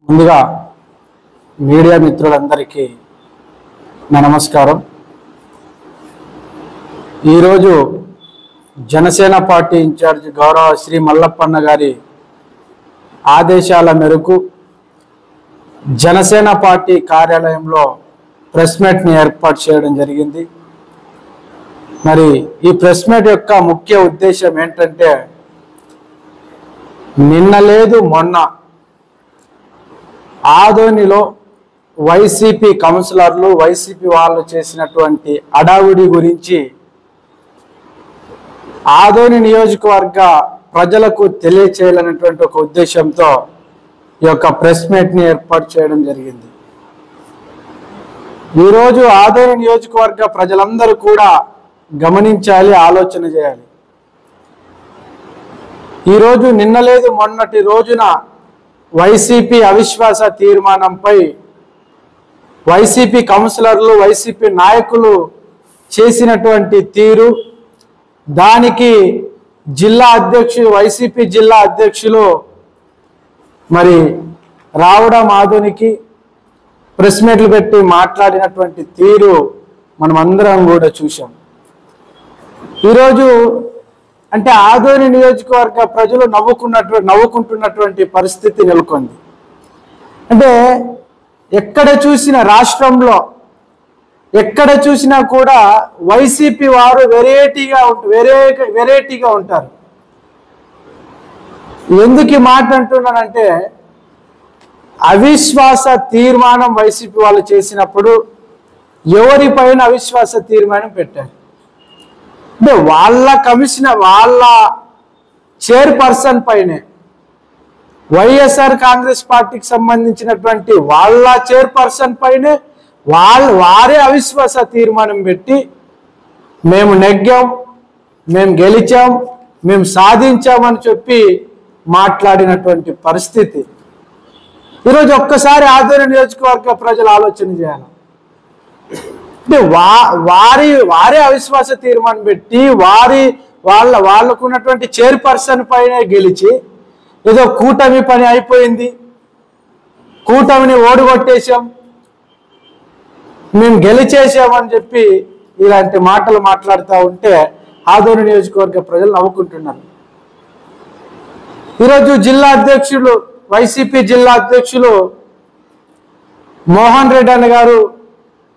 ముందుగా మీడియా మిత్రులందరికీ నా నమస్కారం. ఈరోజు జనసేన పార్టీ ఇన్ఛార్జ్ గౌరవ శ్రీ మల్లప్పన్న గారి ఆదేశాల మేరకు జనసేన పార్టీ కార్యాలయంలో ప్రెస్ మీట్ని ఏర్పాటు చేయడం జరిగింది. మరి ఈ ప్రెస్ మీట్ యొక్క ముఖ్య ఉద్దేశం ఏంటంటే, నిన్న లేదు మొన్న ఆదోనిలో వైసీపీ కౌన్సిలర్లు వైసీపీ వాళ్ళు చేసినటువంటి అడావుడి గురించి ఆదోని నియోజకవర్గ ప్రజలకు తెలియచేయాలనేటువంటి ఒక ఉద్దేశంతో ఈ యొక్క ప్రెస్ మీట్ని ఏర్పాటు చేయడం జరిగింది. ఈరోజు ఆదోని నియోజకవర్గ ప్రజలందరూ కూడా గమనించాలి, ఆలోచన చేయాలి. ఈరోజు నిన్న లేదు మొన్నటి రోజున వైసీపీ అవిశ్వాస తీర్మానంపై వైసీపీ కౌన్సిలర్లు వైసీపీ నాయకులు చేసినటువంటి తీరు, దానికి జిల్లా అధ్యక్షులు వైసీపీ జిల్లా అధ్యక్షులు మరి రావడం ఆదోనికి ప్రెస్ మీట్లు పెట్టి మాట్లాడినటువంటి తీరు మనం అందరం కూడా చూసాం. ఈరోజు అంటే ఆదోని నియోజకవర్గ ప్రజలు నవ్వుకుంటున్నటువంటి పరిస్థితి నెలకొంది. అంటే ఎక్కడ చూసిన రాష్ట్రంలో ఎక్కడ చూసినా కూడా వైసీపీ వారు వెరైటీగా ఉంటారు. ఎందుకు ఈ మాట అంటున్నానంటే, అవిశ్వాస తీర్మానం వైసీపీ వాళ్ళు చేసినప్పుడు ఎవరిపైన అవిశ్వాస తీర్మానం పెట్టారు అంటే వాళ్ళ కమిషనర్ వాళ్ళ చైర్పర్సన్ పైనే, వైఎస్ఆర్ కాంగ్రెస్ పార్టీకి సంబంధించినటువంటి వాళ్ళ చైర్పర్సన్ పైనే వారే అవిశ్వాస తీర్మానం పెట్టి మేము నెగ్గాం, మేము గెలిచాం, మేము సాధించామని చెప్పి మాట్లాడినటువంటి పరిస్థితి. ఈరోజు ఒక్కసారి ఆదోని నియోజకవర్గ ప్రజలు ఆలోచన చేయాలి. అంటే వారే అవిశ్వాస తీర్మానం పెట్టి వాళ్ళకు ఉన్నటువంటి చైర్పర్సన్ పైన గెలిచి ఏదో కూటమి పని అయిపోయింది, కూటమిని ఓడిగొట్టేశాం, మేము గెలిచేసామని చెప్పి ఇలాంటి మాటలు మాట్లాడుతూ ఉంటే ఆదోని నియోజకవర్గ ప్రజలు నవ్వుకుంటున్నారు. ఈరోజు జిల్లా అధ్యక్షులు వైసీపీ జిల్లా అధ్యక్షులు మోహన్ రెడ్డి అన్న గారు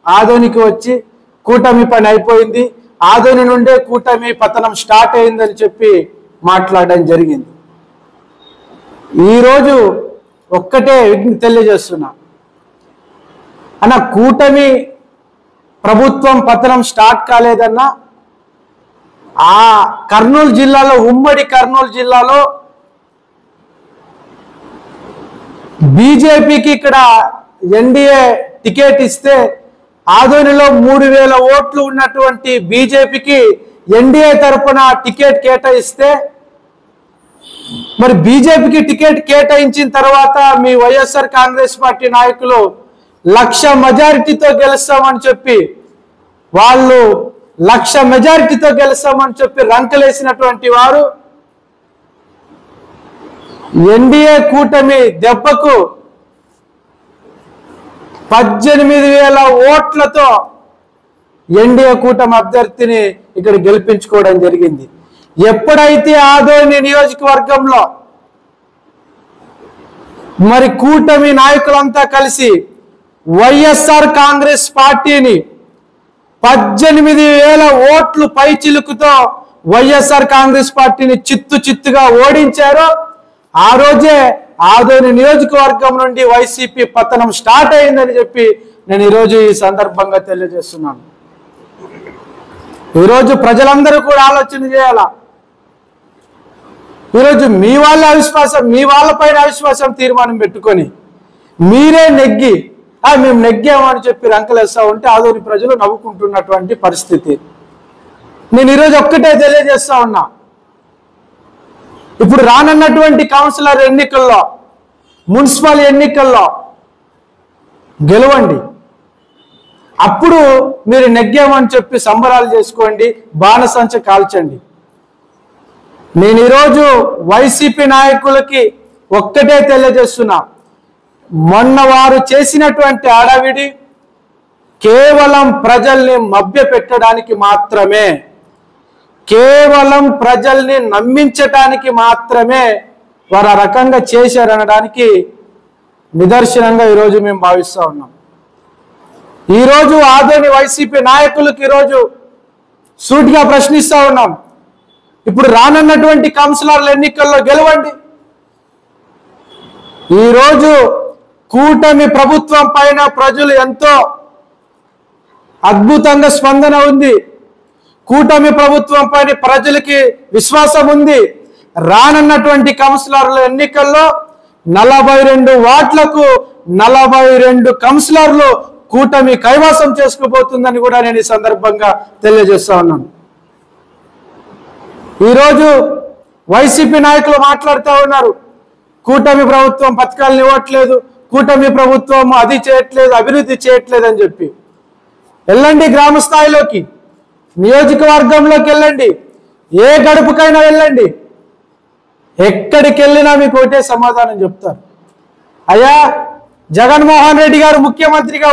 ఆదోనికి వచ్చి కూటమి పని అయిపోయింది, ఆదోని నుండే కూటమి పతనం స్టార్ట్ అయిందని చెప్పి మాట్లాడడం జరిగింది. ఈరోజు ఒక్కటే తెలియజేస్తున్నా అన్న, కూటమి ప్రభుత్వం పతనం స్టార్ట్ కాలేదన్నా ఆ కర్నూలు జిల్లాలో, ఉమ్మడి కర్నూలు జిల్లాలో బీజేపీకి ఇక్కడ ఎన్డీఏ టికెట్ ఇస్తే ఆదోనిలో 3000 ఓట్లు ఉన్నటువంటి బీజేపీకి ఎన్డీఏ తరఫున టికెట్ కేటాయిస్తే, మరి బీజేపీకి టికెట్ కేటాయించిన తర్వాత మీ వైఎస్ఆర్ కాంగ్రెస్ పార్టీ నాయకులు 1,00,000 మెజారిటీతో గెలుస్తామని చెప్పి వాళ్ళు 1,00,000 మెజారిటీతో గెలుస్తామని చెప్పి రంకలేసినటువంటి వారు ఎన్డీఏ కూటమి దెబ్బకు 18,000 ఓట్లతో ఎన్డీఏ కూటమి అభ్యర్థిని ఇక్కడ గెలిపించుకోవడం జరిగింది. ఎప్పుడైతే ఆదోని నియోజకవర్గంలో మరి కూటమి నాయకులంతా కలిసి వైఎస్ఆర్ కాంగ్రెస్ పార్టీని 18,000 ఓట్లు పైచిలుకుతో వైఎస్ఆర్ కాంగ్రెస్ పార్టీని చిత్తుగా ఓడించారో ఆ రోజే ఆదోని నియోజకవర్గం నుండి వైసీపీ పతనం స్టార్ట్ అయిందని చెప్పి నేను ఈరోజు ఈ సందర్భంగా తెలియజేస్తున్నాను. ఈరోజు ప్రజలందరూ కూడా ఆలోచన చేయాలా. ఈరోజు మీ వాళ్ళపైన అవిశ్వాసం తీర్మానం పెట్టుకొని మీరే నెగ్గి మేము నెగ్గామని చెప్పి రంకలేస్తా ఉంటే ఆదోని ప్రజలు నవ్వుకుంటున్నటువంటి పరిస్థితి. నేను ఈరోజు ఒక్కటే తెలియజేస్తా ఉన్నా, ఇప్పుడు రానున్నటువంటి కౌన్సిలర్ ఎన్నికల్లో, మున్సిపల్ ఎన్నికల్లో గెలవండి. అప్పుడు మీరు నెగ్గామని చెప్పి సంబరాలు చేసుకోండి, బాణసంచ కాల్చండి. నేను ఈరోజు వైసీపీ నాయకులకి ఒక్కటే తెలియజేస్తున్నా, మొన్న వారు చేసినటువంటి హడావిడి కేవలం ప్రజల్ని మభ్యపెట్టడానికి మాత్రమే, కేవలం ప్రజల్ని నమ్మించటానికి మాత్రమే వారు ఆ రకంగా చేశారనడానికి నిదర్శనంగా ఈరోజు మేము భావిస్తూ ఉన్నాం. ఈరోజు ఆదోని వైసీపీ నాయకులకు ఈరోజు సూటిగా ప్రశ్నిస్తూ ఉన్నాం. ఇప్పుడు రానున్నటువంటి కౌన్సిలర్ల ఎన్నికల్లో గెలవండి. ఈరోజు కూటమి ప్రభుత్వం పైన ప్రజలు ఎంతో అద్భుతంగా స్పందన ఉంది. కూటమి ప్రభుత్వం పైన ప్రజలకి విశ్వాసం ఉంది. రానున్నటువంటి కౌన్సిలర్ల ఎన్నికల్లో 42 వార్డులకు 42 కౌన్సిలర్లు కూటమి కైవసం చేసుకోబోతుందని కూడా నేను ఈ సందర్భంగా తెలియజేస్తా ఉన్నాను. ఈరోజు వైసీపీ నాయకులు మాట్లాడుతూ ఉన్నారు, కూటమి ప్రభుత్వం పథకాలను ఇవ్వట్లేదు, కూటమి ప్రభుత్వం అది చేయట్లేదు, అభివృద్ధి చేయట్లేదు అని చెప్పి. వెళ్ళండి గ్రామ స్థాయిలోకి, నియోజకవర్గంలోకి వెళ్ళండి, ఏ గడుపుకైనా వెళ్ళండి, ఎక్కడికి వెళ్ళినా మీకు ఒకటే సమాధానం చెప్తారు. అయ్యా, జగన్మోహన్ రెడ్డి గారు ముఖ్యమంత్రిగా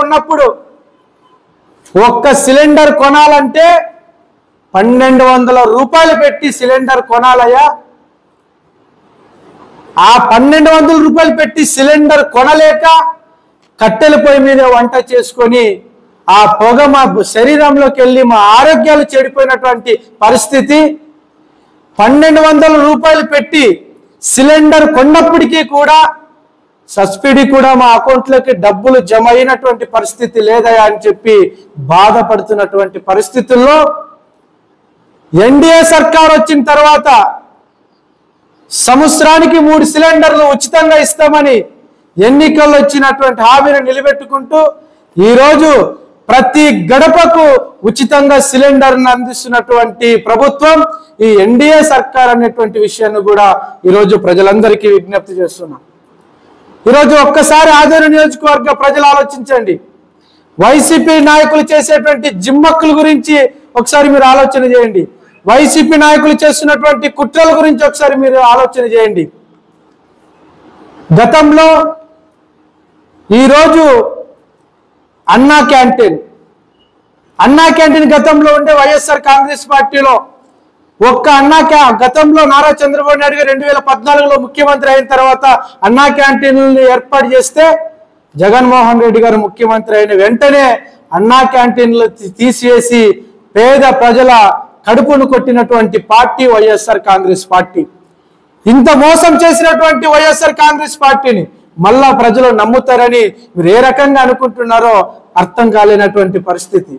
ఉన్నప్పుడు ఒక్క సిలిండర్ కొనాలంటే 1200 రూపాయలు పెట్టి సిలిండర్ కొనాలయ్యా. ఆ 1200 రూపాయలు పెట్టి సిలిండర్ కొనలేక కట్టెల పొయ్యి మీద వంట చేసుకొని ఆ పొగ మా శరీరంలోకి వెళ్ళి మా ఆరోగ్యాలు చెడిపోయినటువంటి పరిస్థితి. 1200 రూపాయలు పెట్టి సిలిండర్ కొన్నప్పటికీ కూడా సబ్సిడీ కూడా మా అకౌంట్లోకి డబ్బులు జమ అయినటువంటి పరిస్థితి లేదయా అని చెప్పి బాధపడుతున్నటువంటి పరిస్థితుల్లో ఎన్డీఏ సర్కార్ వచ్చిన తర్వాత సంవత్సరానికి 3 సిలిండర్లు ఉచితంగా ఇస్తామని ఎన్నికల్లో ఇచ్చినటువంటి హామీని నిలబెట్టుకుంటూ ఈరోజు ప్రతి గడపకు ఉచితంగా సిలిండర్ను అందిస్తున్నటువంటి ప్రభుత్వం ఈ ఎన్డీఏ సర్కార్ అనేటువంటి విషయాన్ని కూడా ఈరోజు ప్రజలందరికీ విజ్ఞప్తి చేస్తున్నాం. ఈరోజు ఒక్కసారి ఆదోని నియోజకవర్గ ప్రజలు ఆలోచించండి. వైసీపీ నాయకులు చేసేటువంటి జిమ్మక్కుల గురించి ఒకసారి మీరు ఆలోచన చేయండి. వైసీపీ నాయకులు చేస్తున్నటువంటి కుట్రల గురించి ఒకసారి మీరు ఆలోచన చేయండి. గతంలో ఈరోజు అన్నా క్యాంటీన్ గతంలో ఉండే వైఎస్ఆర్ కాంగ్రెస్ పార్టీలో గతంలో నారా చంద్రబాబు నాయుడు గారు 2014లో ముఖ్యమంత్రి అయిన తర్వాత అన్నా క్యాంటీన్లు ఏర్పాటు చేస్తే జగన్మోహన్ రెడ్డి గారు ముఖ్యమంత్రి అయిన వెంటనే అన్నా క్యాంటీన్లు తీసివేసి పేద ప్రజల కడుపును కొట్టినటువంటి పార్టీ వైఎస్ఆర్ కాంగ్రెస్ పార్టీ. ఇంత మోసం చేసినటువంటి వైఎస్ఆర్ కాంగ్రెస్ పార్టీని మళ్ళా ప్రజలు నమ్ముతారని మీరు ఏ రకంగా అనుకుంటున్నారో అర్థం కాలేనటువంటి పరిస్థితి.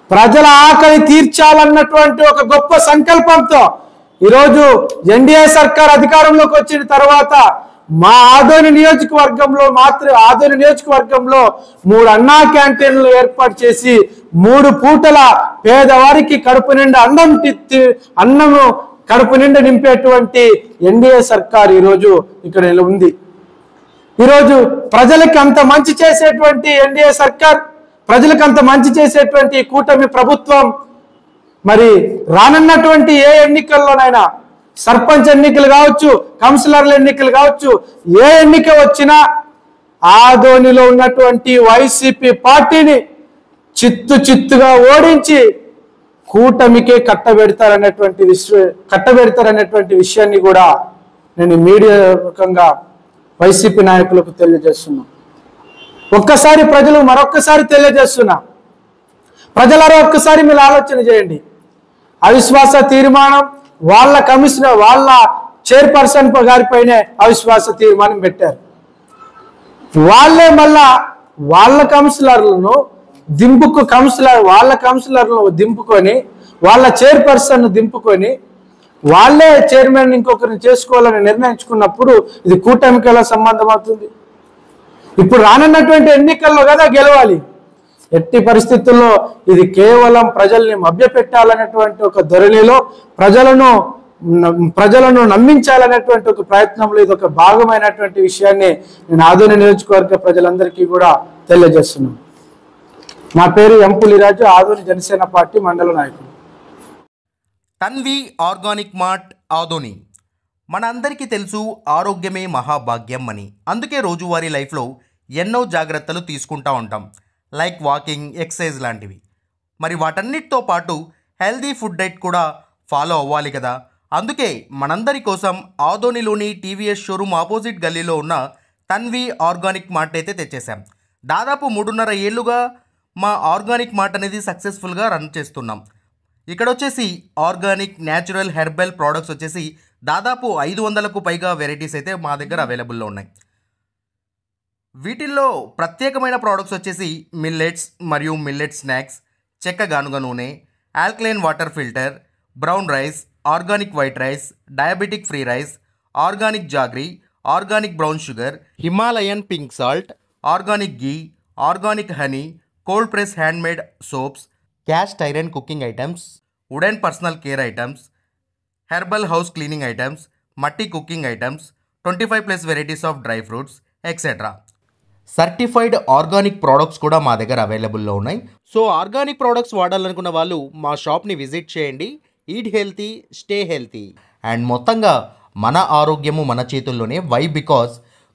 ప్రజల ఆకలి తీర్చాలన్నటువంటి ఒక గొప్ప సంకల్పంతో ఈరోజు ఎన్డీఏ సర్కార్ అధికారంలోకి వచ్చిన తర్వాత మా ఆదోని నియోజకవర్గంలో 3 అన్నా క్యాంటీన్లు ఏర్పాటు చేసి 3 పూటల పేదవారికి కడుపు నిండా అన్నము కడుపు నిండా నింపేటువంటి ఎన్డీఏ సర్కార్ ఈరోజు ఇక్కడ ఉంది. ఈరోజు ప్రజలకి అంత మంచి చేసేటువంటి ఎన్డీఏ సర్కార్, ప్రజలకు అంత మంచి చేసేటువంటి కూటమి ప్రభుత్వం మరి రానున్నటువంటి ఏ ఎన్నికల్లోనైనా, సర్పంచ్ ఎన్నికలు కావచ్చు, కౌన్సిలర్ల ఎన్నికలు కావచ్చు, ఏ ఎన్నిక వచ్చినా ఆదోనిలో ఉన్నటువంటి వైసీపీ పార్టీని చిత్తుగా ఓడించి కూటమికే కట్టబెడతారనేటువంటి విషయాన్ని కూడా నేను మీడియా ముఖంగా వైసీపీ నాయకులకు తెలియజేస్తున్నా. ఒక్కసారి మరొక్కసారి తెలియజేస్తున్నా, ప్రజలారా ఒక్కసారి మీరు ఆలోచన చేయండి. అవిశ్వాస తీర్మానం వాళ్ళ చైర్పర్సన్ గారిపైనే అవిశ్వాస తీర్మానం పెట్టారు. వాళ్ళే మళ్ళా వాళ్ళ కౌన్సిలర్లను దింపుకొని వాళ్ళ చైర్పర్సన్ దింపుకొని వాళ్ళే చైర్మన్ ఇంకొకరిని చేసుకోవాలని నిర్ణయించుకున్నప్పుడు ఇది కూటమికి ఎలా సంబంధం అవుతుంది? ఇప్పుడు రానున్నటువంటి ఎన్నికల్లో కదా గెలవాలి. ఎట్టి పరిస్థితుల్లో ఇది కేవలం ప్రజల్ని మభ్యపెట్టాలనేటువంటి ఒక ధోరణిలో ప్రజలను నమ్మించాలనేటువంటి ఒక ప్రయత్నంలో ఇది ఒక భాగమైనటువంటి విషయాన్ని నేను ఆదోని నియోజకవర్గ ప్రజలందరికీ కూడా తెలియజేస్తున్నాను. నా పేరు ఎం పులిరాజు, ఆదోని జనసేన పార్టీ మండల నాయకుడు. తన్వి ఆర్గానిక్ మార్ట్ ఆదోని మనందరికీ తెలుసు ఆరోగ్యమే మహాభాగ్యం అని. అందుకే రోజువారీ లైఫ్లో ఎన్నో జాగ్రత్తలు తీసుకుంటూ ఉంటాం, లైక్ వాకింగ్, ఎక్సర్సైజ్ లాంటివి. మరి వాటన్నిటితో పాటు హెల్దీ ఫుడ్ డైట్ కూడా ఫాలో అవ్వాలి కదా. అందుకే మనందరి కోసం ఆదోనిలోని టీవీఎస్ షోరూమ్ ఆపోజిట్ గల్లీలో ఉన్న తన్వి ఆర్గానిక్ మార్ట్ అయితే తెచ్చేసాం. దాదాపు 3.5 ఏళ్ళుగా మా ఆర్గానిక్ మార్ట్ అనేది సక్సెస్ఫుల్గా రన్ చేస్తున్నాం. ఇక్కడ వచ్చేసి ఆర్గానిక్, న్యాచురల్, హెర్బల్ ప్రోడక్ట్స్ వచ్చేసి దాదాపు 500కు పైగా వెరైటీస్ అయితే మా దగ్గర అవైలబుల్లో ఉన్నాయి. వీటిల్లో ప్రత్యేకమైన ప్రోడక్ట్స్ వచ్చేసి మిల్లెట్స్ మరియు మిల్లెట్ స్నాక్స్, చెక్క గానుగ నూనె, alkaline water filter, brown rice, organic white rice, diabetic free rice, organic jaggery, organic brown sugar, Himalayan pink salt, organic ghee, organic honey, cold press handmade soaps, cast iron cooking items, wooden personal care items, herbal house cleaning items, మట్టి cooking items, 25+ varieties of dry fruits etcetera. Certified organic products కూడా మా దగ్గర అవైలబుల్లో ఉన్నాయి. So organic products వాడాలనుకున్న వాళ్ళు మా షాప్ని visit చేయండి. Eat healthy, stay healthy. And మొత్తంగా మన ఆరోగ్యము మన చేతుల్లోనే. Why? Because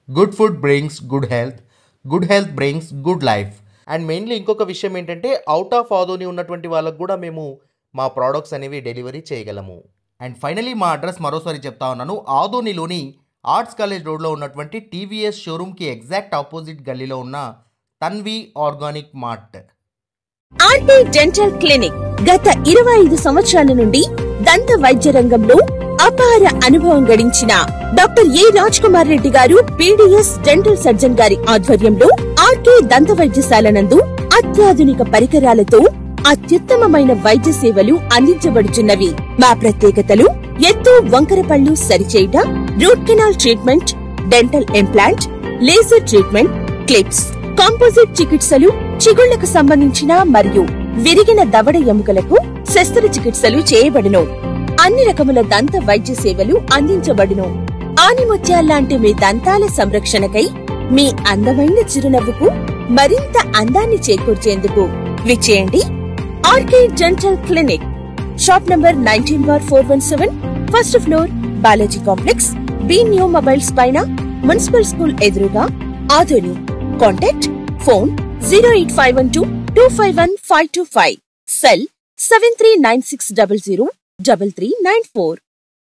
good food brings good health, good health brings good life. And mainly ఇంకొక విషయం ఏంటంటే అవుట్ ఆఫ్ ఆదోని ఉన్నటువంటి వాళ్ళకు కూడా మేము మా ప్రోడక్ట్స్ అనేవి డెలివరీ చేయగలము. అండ్ ఫైనలీ మా అడ్రస్ మరోసారి చెప్తా ఉన్నాను. ఆదోనిలోని ఆర్ట్స్ కాలేజ్ రోడ్లో ఉన్నటువంటి టీవీఎస్ షోరూమ్కి ఎగ్జాక్ట్ ఆపోజిట్ గల్లీలో ఉన్న Tanvi organic mart. RT dental clinic గత 25 సంవత్సరాల నుండి దంత వైద్య రంగంలో అపార అనుభవం గడించిన డాక్టర్ ఏ రాజ్ కుమార్ రెడ్డి గారు పీడీఎస్ డెంటల్ సర్జన్ గారి ఆధ్వర్యంలో ఆర్కే దంత వైద్యశాల నందు అత్యాధునిక పరికరాలతో అత్యుత్తమమైన వైద్య సేవలు అందించబడుచున్నవి. మా ప్రత్యేకతలు: ఎత్తు వంకర పళ్ళు సరిచేయుట, root canal treatment, dental implant, laser treatment, clips, composite చికిత్సలు, చిగుళ్లకు సంబంధించిన మరియు విరిగిన దవడ ఎముకలకు శస్త్రచికిత్సలు చేయబడును. అన్ని రకముల దంత వైద్య సేవలు అందించబడును. ఆనిముత్యాల్లాంటి మీ దంతాల సంరక్షణకై మీ అందమైన చిరునవ్వుకు మరింత అందాన్ని చేకూర్చేందుకు విచ్చేయండి RK dental clinic. Shop number 19/417, first floor, Balaji complex, B new mobiles పైన, మున్సిపల్ స్కూల్ ఎదురుగా, ఆదోని. Contact phone 08512251525, cell 7396003394.